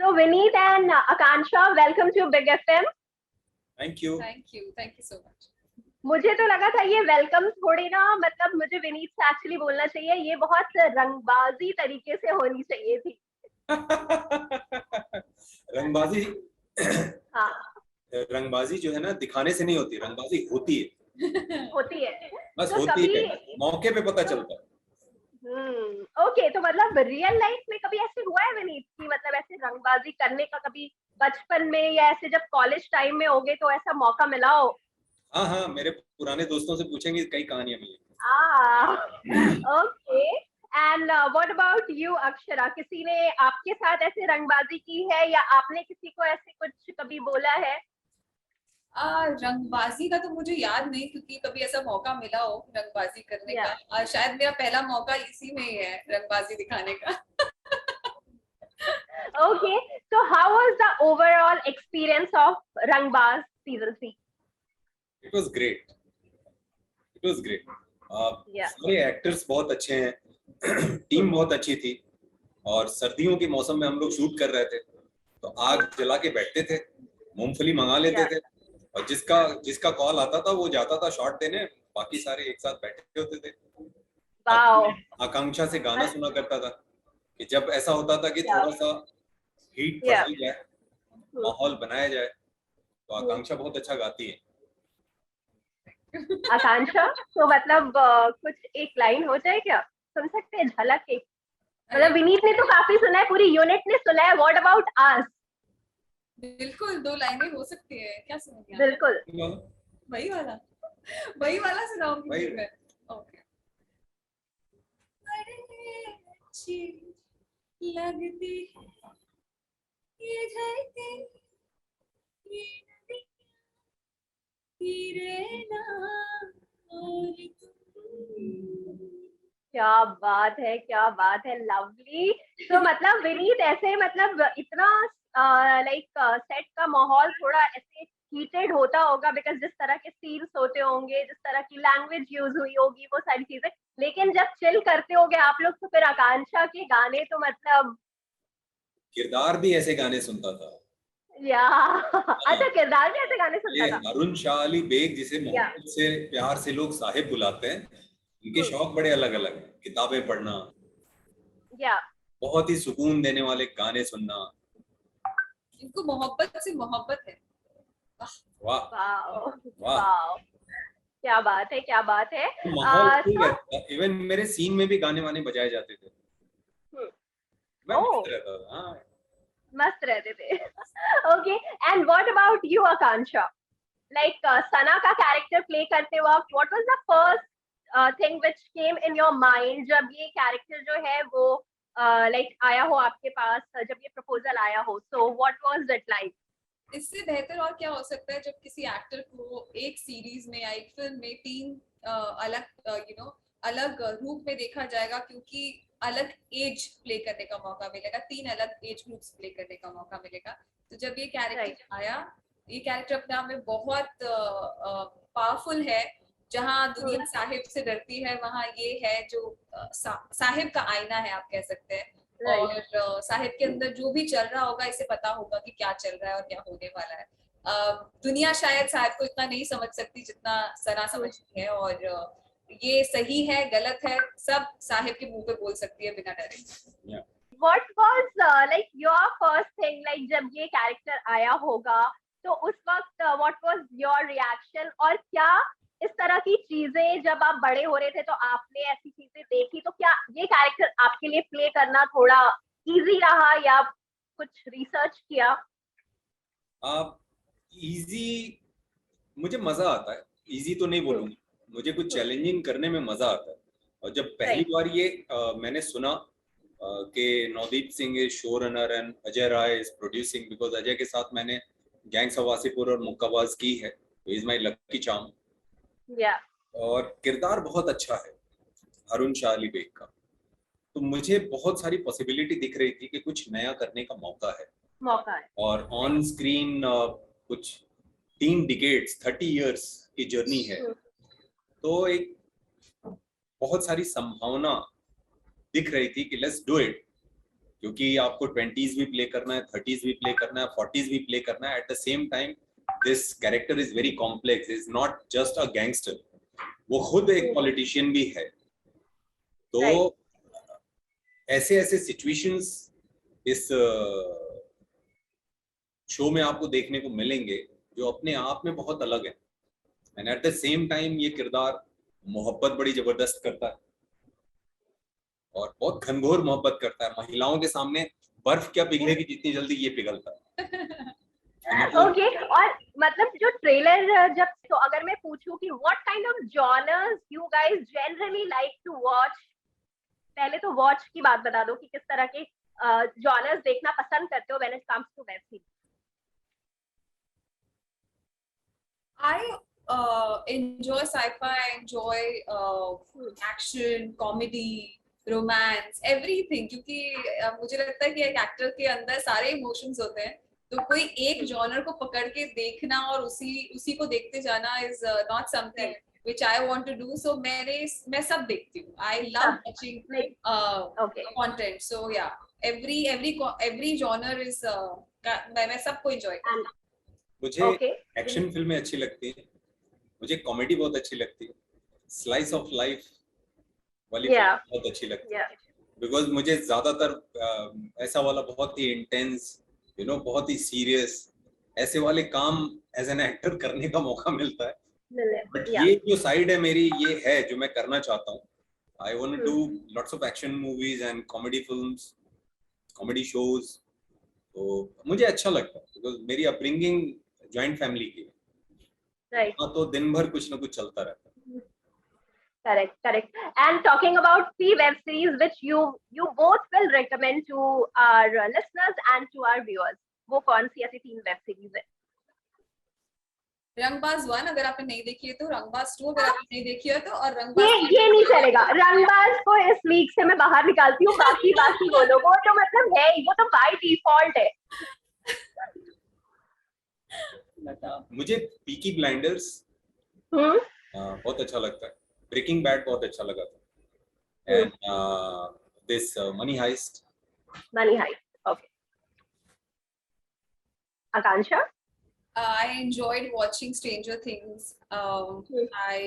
So Vineet and Akansha, welcome to Big FM. Thank you. Thank you so much. मुझे तो लगा था ये वेलकम थोड़ी ना, मतलब मुझे विनीत से एक्चुअली बोलना चाहिए, ये बहुत रंगबाजी तरीके से होनी चाहिए थी। रंगबाजी हाँ रंगबाजी जो है ना दिखाने से नहीं होती, रंगबाजी होती है। होती है बस तो होती कभी है, मौके पे पता चलता है। ओके, तो मतलब रियल लाइफ में कभी ऐसे हुआ है विनीत की, मतलब ऐसे रंगबाजी करने का कभी बचपन में या ऐसे जब कॉलेज टाइम में होगे तो ऐसा मौका मिला हो? हाँ हाँ, मेरे पुराने दोस्तों से पूछेंगे, कई कहानियां मिली। Okay, and what about you Akshara, किसी ने आपके साथ ऐसे रंगबाजी की है या आपने किसी को ऐसे कुछ कभी बोला है? रंगबाजी का तो मुझे याद नहीं, क्योंकि कभी ऐसा मौका मिला हो रंगबाजी करने Yeah. का। शायद मेरा पहला मौका इसी में ही है रंगबाजी दिखाने का। Okay, so how was the overall experience of Rangbaz season 3? It was great. It was great. Yeah. सारे एक्टर्स बहुत अच्छे हैं, टीम बहुत अच्छी थी, और सर्दियों के मौसम में हम लोग शूट कर रहे थे तो आग जला के बैठते थे, मूंगफली मंगा लेते थे, और जिसका कॉल आता था वो जाता था शॉट देने, बाकी सारे एक साथ बैठे होते थे। Wow. आकांक्षा से गाना सुना करता था कि जब ऐसा होता था कि थोड़ा सा हीट बढ़ाई जाए, माहौल बनाया जाए, तो आकांक्षा बहुत अच्छा गाती है। आकांक्षा, तो मतलब कुछ एक लाइन हो जाए क्या, सुन सकते हैं झलक एक? मतलब विनीत ने तो काफी सुना है, पूरी यूनिट ने सुना है, व्हाट अबाउट अस? बिल्कुल 2 लाइनें हो सकती है, क्या सुनेंगे? बिल्कुल वही वाला सुनाऊंगी मैं। ओके। अच्छी लगती है ये धरती, ये नदी, तेरे नाम और तुम। क्या बात है, क्या बात है, लवली। तो मतलब विनीत ऐसे, मतलब इतना लाइक सेट का माहौल थोड़ा ऐसे हीटेड होता होगा, बिकॉज जिस तरह के सीन्स होते होंगे, जिस तरह की लैंग्वेज यूज हुई होगी, वो सारी चीजें, लेकिन जब चिल करते होगे आप लोग तो फिर आकांक्षा के गाने तो मतलब किरदार भी ऐसे गाने सुनता था। या अच्छा, किरदार भी ऐसे गाने सुनता था। अरुण शाह अली बेग, जिसे मोहब्बत से प्यार से लोग साहिब बुलाते हैं, उनके शौक बड़े अलग अलग हैं। किताबें पढ़ना, बहुत ही सुकून देने वाले गाने सुनना। इनको मोहब्बत से मोहब्बत है। वाह वाह वाह, क्या बात है, क्या बात है। माहौल ठीक है। इवन मेरे सीन में भी गाने वाने बजाए जाते थे, मैं मस्त रहता था। हाँ, मस्त रहते थे। Okay, and what about you Akanksha, like Sana का कैरेक्टर प्ले करते वक्त what was the first thing which came in your mind जब ये कैरेक्टर जो है वो लाइक आया हो आपके पास, जब ये प्रपोजल आया हो, so what was it like? इससे बेहतर और क्या हो सकता है जब किसी एक्टर को एक सीरीज में या एक फिल्म में 3 अलग अलग रूप में देखा जाएगा, क्योंकि अलग एज प्ले करने का मौका मिलेगा, 3 अलग एज ग्रुप्स प्ले करने का मौका मिलेगा। तो जब ये कैरेक्टर आया, ये कैरेक्टर अपने आप में बहुत पावरफुल है। जहाँ दुनिया साहिब से डरती है, वहाँ ये है जो साहिब का आईना है, आप कह सकते हैं। और साहिब के अंदर जो भी चल रहा होगा, इसे पता होगा कि क्या चल रहा है और क्या होने वाला है। दुनिया शायद साहिब को इतना नहीं समझ सकती जितना सना समझती है, और ये सही है गलत है सब साहिब के मुंह पे बोल सकती है बिना डरे। What was like your first thing, like जब ये कैरेक्टर आया होगा तो उस वक्त what was your reaction, और क्या इस तरह की चीजें जब आप बड़े हो रहे थे तो आपने ऐसी चीजें देखी, तो क्या ये कैरेक्टर आपके लिए प्ले करना थोड़ा इजी रहा या कुछ रिसर्च किया? इजी, मुझे मजा आता है। इजी तो नहीं बोलूंगा, मुझे कुछ चैलेंजिंग करने में मजा आता है। और जब पहली बार ये मैंने सुना कि Navdeep Singh is show runner and Ajay Rai is producing, because Ajay के साथ मैंने गैंग्स ऑफ वासेपुर और मुक्काबाज की है, तो इज माय लकी चार्म। और किरदार बहुत अच्छा है अरुण शाह अली बेग का, तो मुझे बहुत सारी पॉसिबिलिटी दिख रही थी कि कुछ नया करने का मौका है। और ऑन स्क्रीन कुछ 3 डिकेड्स 30 इयर्स की जर्नी है, तो एक बहुत सारी संभावना दिख रही थी कि लेट्स डू इट। क्योंकि आपको 20s भी प्ले करना है, 30s भी प्ले करना है, 40s भी प्ले करना है. At the same time this character is very complex, is not just a gangster, वो खुद एक पॉलिटिशियन भी है. तो ऐसे ऐसे सिचुएशंस इस शो में आपको देखने को मिलेंगे जो अपने आप में बहुत अलग है. And at the same time ये किरदार मोहब्बत बड़ी जबरदस्त करता है और बहुत घनघोर मोहब्बत करता है. महिलाओं के सामने बर्फ क्या पिघलेगी जितनी जल्दी ये पिघलता है. ओके. और मतलब जो ट्रेलर जब, तो अगर मैं पूछूं कि what kind of genres you guys generally like to watch, पहले तो वॉच की बात बता दो कि किस तरह के जॉनर्स देखना पसंद करते हो when it comes to web series. I enjoy sci-fi, I enjoy action, comedy, romance, everything. क्योंकि मुझे लगता है कि एक एक्टर के अंदर सारे इमोशंस होते हैं, तो कोई एक जॉनर को पकड़ के देखना और उसी को देखते जाना is not something which I want to do. So मैं सब देखती हूँ. I love watching content. So yeah, every genre is मैं सबको enjoy करती हूँ. मुझे एक्शन फिल्में अच्छी लगती हैं, मुझे कॉमेडी बहुत अच्छी लगती है, स्लाइस ऑफ लाइफ वाली फिल्म बहुत अच्छी लगती है. बिकॉज मुझे ज्यादातर ऐसा वाला बहुत ही इंटेंस, बहुत ही सीरियस ऐसे वाले काम एज एन एक्टर करने का मौका मिलता है. बट ये जो साइड है मेरी, ये है जो मैं करना चाहता हूँ. I want to do lots of action movies and comedy films, comedy shows. तो मुझे अच्छा लगता है बिकॉज मेरी अपब्रिंगिंग जॉइंट फैमिली की है. Right. तो दिन भर कुछ ना कुछ चलता रहता है. Correct. And talking about the web series which you both will recommend to our listeners and to our viewers, वो कौन सी ऐसी 3 वेब सीरीज है? रंगबाज 1 अगर आपने नहीं देखी है तो, रंगबाज 2 अगर आपने नहीं देखी है तो, और रंगबाज ये नहीं चलेगा. रंगबाज को इस वीक से मैं बाहर निकालती हूँ. बाकी बोलो, वो तो मतलब है, वो तो बाय डिफॉल्ट है. मुझे पीकी ब्लाइंडर्स बहुत अच्छा लगता है, ब्रेकिंग बैड बहुत अच्छा लगा था, and this money heist. Okay. Akanksha? I enjoyed watching Stranger Things. I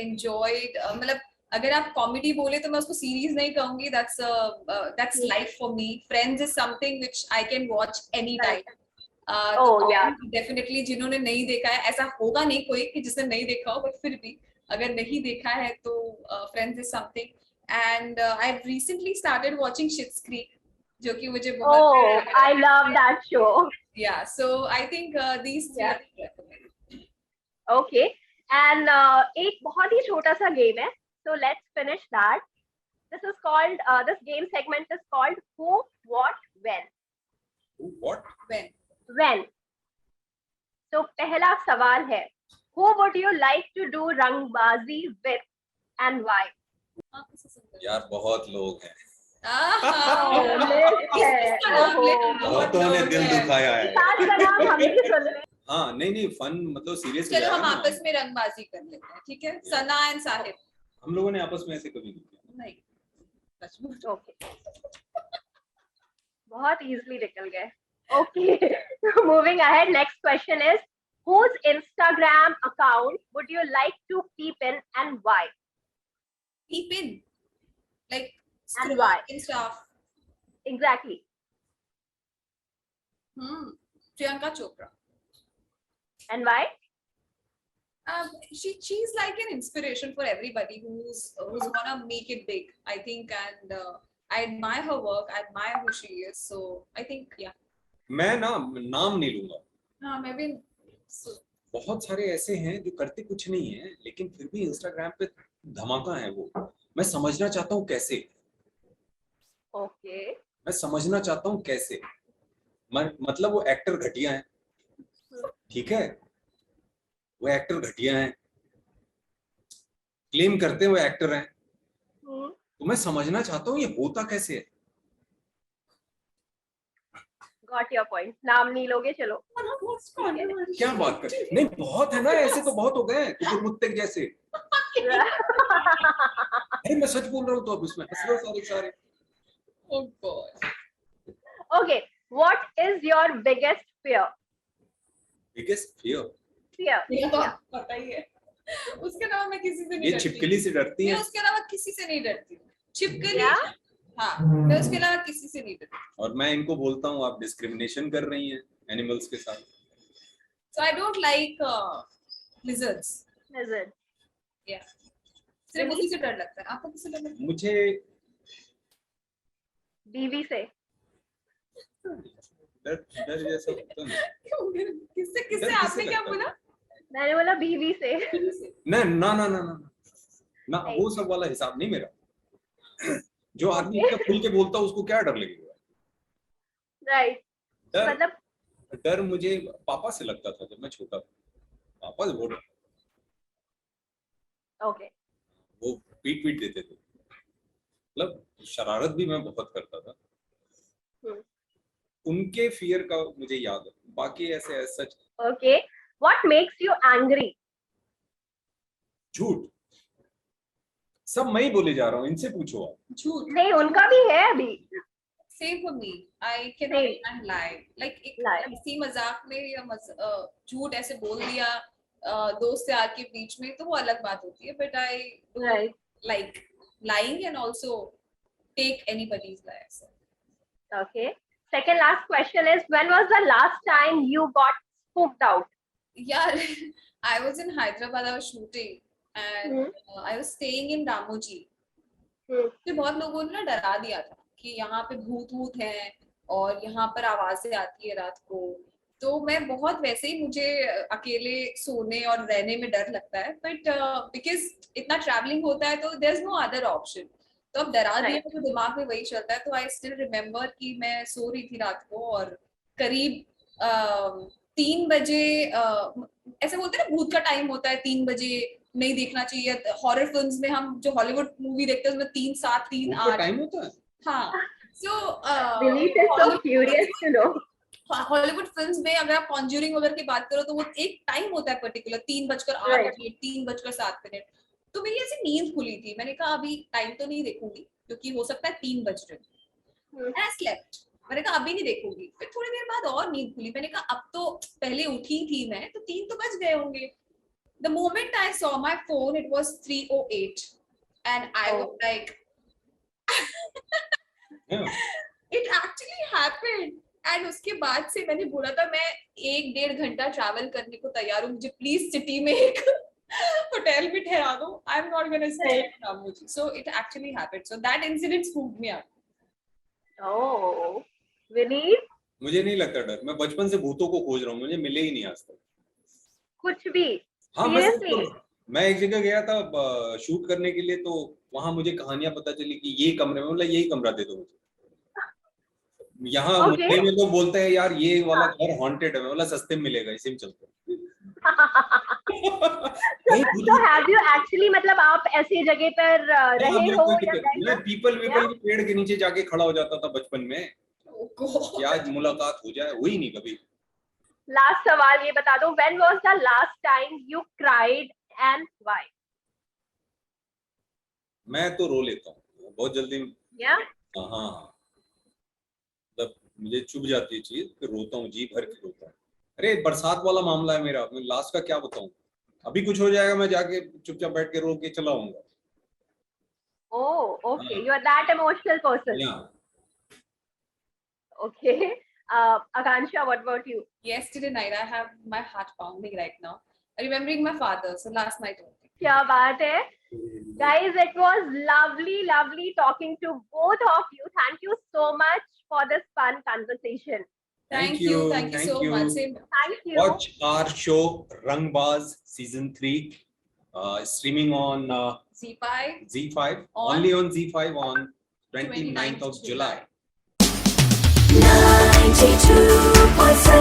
enjoyed मतलब अगर आप कॉमेडी बोले तो मैं उसको सीरीज नहीं कहूंगी. That's life for me. Friends is something which I can watch anytime. Definitely जिन्होंने नहीं देखा है, ऐसा होगा नहीं कोई कि जिसने नहीं देखा हो, बट फिर भी अगर नहीं देखा है तो Friends is something. And I've recently started watching Schitt's Creek, जो कि मुझे बहुत I love that show. Yeah, so I think these three I recommend. Okay, and एक बहुत ही छोटा सा गेम है, so let's finish that. This is called this game segment is called Who, What, When. Who, what, when. So पहला सवाल है, who would you like to do रंगबाजी with and why? यार बहुत लोग हैं. बहुतों ने दिल दुखाया है. हाँ, नहीं फन मतलब सीरियस. चलो हम आपस में रंगबाजी कर लेते हैं, ठीक है? सना एंड साहिब. हम लोगों ने आपस में ऐसे कभी नहीं किया. नहीं. ओके. बहुत इजीली निकल गए. Okay, moving ahead, next question is, whose Instagram account would you like to peep in and why? Peep in? Like and why? And stuff. Exactly. Priyanka Chopra. And why? She's like an inspiration for everybody who's gonna make it big, I think, and I admire her work, I admire who she is, so I think, yeah. मैं नाम नहीं लूंगा. हाँ, मैं भी. बहुत सारे ऐसे हैं जो करते कुछ नहीं है लेकिन फिर भी इंस्टाग्राम पे धमाका है. वो मैं समझना चाहता हूँ कैसे. ओके. मैं समझना चाहता हूँ कैसे. मतलब वो एक्टर घटिया है, ठीक है, वो एक्टर घटिया है, क्लेम करते हैं वो एक्टर हैं, तो मैं समझना चाहता हूँ ये होता कैसे है. Got your point. नाम नहीं लोगे, चलो. क्या बात कर. नहीं बहुत है ना ऐसे, तो बहुत हो गए कुछ मुत्तक जैसे. मैं सच बोल रहा हूँ तो अब इसमें हंस रहे सारे. Oh God. Okay, what is your biggest fear? Biggest fear, Fear. ये तो Yeah. आपको पता ही है। उसके अलावा मैं किसी से नहीं ये डरती। छिपकली से डरती मैं है उसके अलावा किसी से नहीं डरती। छिपकली, Yeah? हाँ, मैं उसके अलावा किसी से नहीं डरती। और मैं इनको बोलता हूँ आप डिस्क्रिमिनेशन कर रही हैं एनिमल्स के साथ। So I don't like lizards. Lizard. Yeah. सिर्फ उसी से डर लगता है। आपको किससे डर लगता है? मुझे बीवी से। डर डर जैसा होता नहीं। किससे डर किससे किससे आपने क्या लगता है? बोला? मैंने बोला बीवी से। ना ना ना ना ना ना, वो सब वाला हिसाब नहीं मेरा। जो आदमी इतना खुल के बोलता है उसको क्या डर लगेगा? राइट। डर मतलब डर मुझे पापा से लगता था जब मैं छोटा था। पापा से बहुत डर, ओके। वो पीट देते थे। मतलब शरारत भी मैं बहुत करता था। उनके फियर का मुझे याद है, बाकी ऐसे सच। Okay, what makes you angry? झूठ। सब मैं ही बोले जा रहा हूँ, इनसे पूछो आप। झूठ। नहीं, उनका भी है अभी। Same for me. I cannot Same. stand lie. Like एक Lie. हंसी मजाक में या झूठ ऐसे बोल दिया दोस्त यार के बीच में तो वो अलग बात होती है. But I don't Right. like lying and also take anybody's lie. So. Okay. Second last question is, when was the last time you got spooked out? Yeah, I was in Hyderabad. I was shooting and I was staying in Ramoji. तो बहुत लोगों ने ना डरा दिया था कि यहाँ पे भूत हैं और यहाँ पर आवाजें आती है रात को. तो मैं बहुत वैसे ही मुझे अकेले सोने और रहने में डर लगता है. बट बिकॉज इतना ट्रैवलिंग होता है तो there is no other option. तो अब डरा दिया तो दिमाग में वही चलता है. तो आई स्टिल रिमेम्बर कि मैं सो रही थी रात को और करीब 3 बजे ऐसे बोलते हैं ना भूत का टाइम होता है 3 बजे नहीं देखना चाहिए. हॉरर फिल्म्स में हम जो हॉलीवुड मूवी देखते हैं उसमें 3, 7, 3, 8 टाइम होता है. हाँ. सो Vineet is so curious to know. Hollywood films में अगर आप कॉन्ज्यूरिंग वगैरह की बात करो तो वो एक टाइम होता है पर्टिकुलर 3:08 मिनट 3:07 मिनट. तो मेरी ऐसी नींद खुली थी. मैंने कहा अभी टाइम तो नहीं देखूंगी क्योंकि हो सकता है 3 बज रहे. I slept. मैंने कहा अभी नहीं देखूंगी. फिर थोड़ी देर बाद और नींद खुली. मैंने कहा अब तो पहले उठी थी मैं तो 3 तो बज गए होंगे. The moment I saw my phone, it was 3:08, and I was like, it actually happened. And उसके बाद से मैंने बोला था मैं 1-1.5 घंटा ट्रैवल करने को तैयार हूँ. मुझे प्लीज सिटी में एक होटल में ठहरा दो. I am not gonna stay in Ramoji. So it actually happened. So that incident spooked me out. Oh, Vineet? मुझे नहीं लगता डर. मैं बचपन से भूतों को खोज रहा हूँ, मुझे मिले ही नहीं आज तक. कुछ भी? हाँ, Seriously? मैं एक जगह गया था शूट करने के लिए, तो वहां मुझे कहानियां पता चली कि ये कमरे में, मतलब यही कमरा दे दो मुझे. यहाँ मुंबई में तो बोलते हैं यार ये वाला घर हॉन्टेड है, मतलब सस्ते में मिलेगा, इसी में चलते हैं. So have you actually, मतलब आप ऐसी जगह पर रहे हो या नहीं? मैं पीपल के पेड़ के नीचे जाके खड़ा हो जाता था बचपन में. क्या मुलाकात हो जाए, हुई नहीं कभी. लास्ट सवाल ये बता दो, when was the last time you cried and why? मैं तो रो लेता हूँ बहुत जल्दी. हाँ, मतलब मुझे चुभ जाती है चीज, फिर रोता हूँ, जी भर के रोता हूँ. अरे बरसात वाला मामला है मेरा, मैं लास्ट का क्या बताऊँ. अभी कुछ हो जाएगा मैं जाके चुपचाप बैठ के रो के चला आऊंगा. Oh, okay. You are that emotional person. Yeah. Okay. Akansha, what about you? Yesterday night, I have my heart pounding right now. Remembering my father. So last night only. क्या बात है. Guys, it was lovely talking to both of you. Thank you so much for this fun conversation. Thank you so much. Thank you. Watch our show Rangbaz season 3, streaming on Z5. Only on Z5 on 29th of July. 92.7